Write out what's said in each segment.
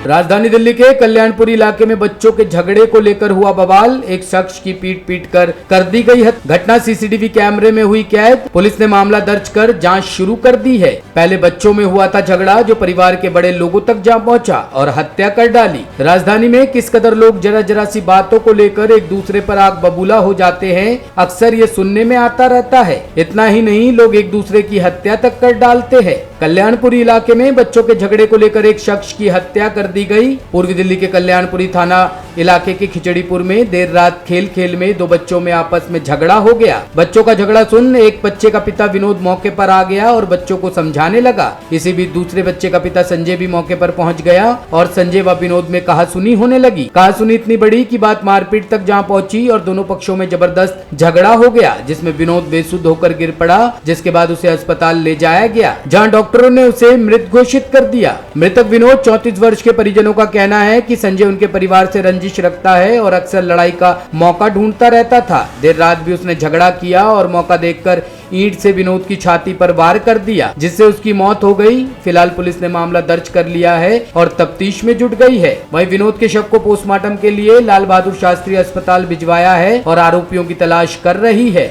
राजधानी दिल्ली के कल्याणपुरी इलाके में बच्चों के झगड़े को लेकर हुआ बवाल। एक शख्स की पीट कर दी गई हत्या। घटना सीसीटीवी कैमरे में हुई कैद। पुलिस ने मामला दर्ज कर जांच शुरू कर दी है। पहले बच्चों में हुआ था झगड़ा जो परिवार के बड़े लोगों तक जा पहुंचा और हत्या कर डाली। राजधानी में किस कदर लोग जरा सी बातों को लेकर एक दूसरे पर आग बबूला हो जाते हैं, अक्सर ये सुनने में आता रहता है। इतना ही नहीं, लोग एक दूसरे की हत्या तक कर डालते हैं। कल्याणपुरी इलाके में बच्चों के झगड़े को लेकर एक शख्स की हत्या कर दी गई। पूर्वी दिल्ली के कल्याणपुरी थाना इलाके के खिचड़ीपुर में देर रात खेल में दो बच्चों में आपस में झगड़ा हो गया। बच्चों का झगड़ा सुन एक बच्चे का पिता विनोद मौके पर आ गया और बच्चों को समझाने लगा। इसी बीच दूसरे बच्चे का पिता संजय भी मौके पर पहुंच गया और संजय व विनोद में कहासुनी होने लगी। कहासुनी इतनी बड़ी कि बात मारपीट तक जा पहुंची और दोनों पक्षों में जबरदस्त झगड़ा हो गया, जिसमें विनोद बेसुध होकर गिर पड़ा, जिसके बाद उसे अस्पताल ले जाया गया, जहां डॉक्टरों ने उसे मृत घोषित कर दिया। मृतक विनोद 34 वर्ष के परिजनों का कहना है कि संजय उनके परिवार से रंजिश रखता है और अक्सर लड़ाई का मौका ढूंढता रहता था। देर रात भी उसने झगड़ा किया और मौका देखकर ईंट से विनोद की छाती पर वार कर दिया, जिससे उसकी मौत हो गई। फिलहाल पुलिस ने मामला दर्ज कर लिया है और तफ्तीश में जुट गई है। वहीं विनोद के शव को पोस्टमार्टम के लिए लाल बहादुर शास्त्री अस्पताल भिजवाया है और आरोपियों की तलाश कर रही है।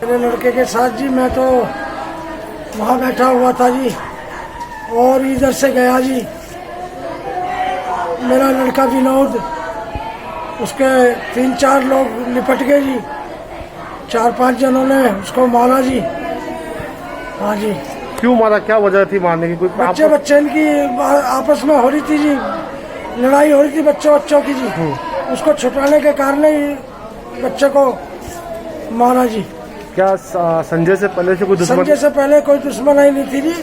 मेरे लड़के के साथ जी मैं तो वहाँ बैठा हुआ था जी और इधर से गया जी। मेरा लड़का विनोद, उसके 3-4 लोग लिपट गए जी। 4-5 जनों ने उसको मारा जी। हाँ जी। क्यों मारा, क्या वजह थी मारने की? कोई बच्चे इनकी आपस में हो रही थी जी, लड़ाई हो रही थी बच्चों की जी। उसको छुपाने के कारण ही बच्चे को मारा जी। क्या संजय से पहले से कोई दुश्मन? संजय से पहले कोई दुश्मनाई नहीं थी जी।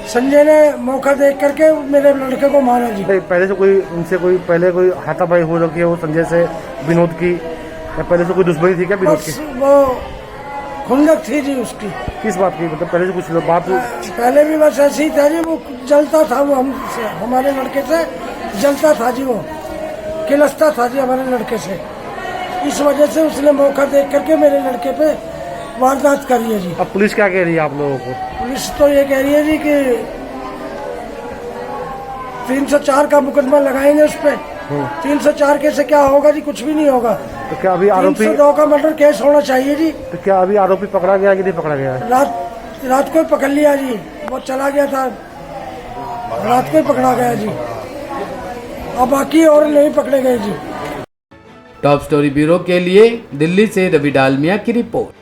संजय ने मौका देख करके मेरे लड़के को मारा जी। पहले से कोई उनसे पहले कोई हाथापाई हो रखी है वो संजय से विनोद की, या पहले से कोई दुश्मनी थी क्या विनोद की? वो खुंदक थी जी उसकी। किस बात की, मतलब पहले से कुछ बात? पहले भी बस ऐसे ही था जी, वो जलता था, वो हमसे, हमारे लड़के से जलता था जी, वो किलसता था जी हमारे लड़के से। इस वजह से उसने मौका देख करके मेरे लड़के पे वारदात करी है जी। अब पुलिस क्या कह रही है आप लोगों को? पुलिस तो ये कह रही है जी कि 304 का मुकदमा लगाएंगे उस पे। 304 के से क्या होगा जी? कुछ भी नहीं होगा। तो क्या अभी आरोपी 302 का मर्डर केस होना चाहिए जी। तो क्या अभी आरोपी पकड़ा गया कि नहीं पकड़ा गया? रात को ही पकड़ लिया जी, वो चला गया था, रात को ही पकड़ा गया जी। अब बाकी और नहीं पकड़े गए जी। टॉप स्टोरी ब्यूरो के लिए दिल्ली से रवि डालमिया की रिपोर्ट।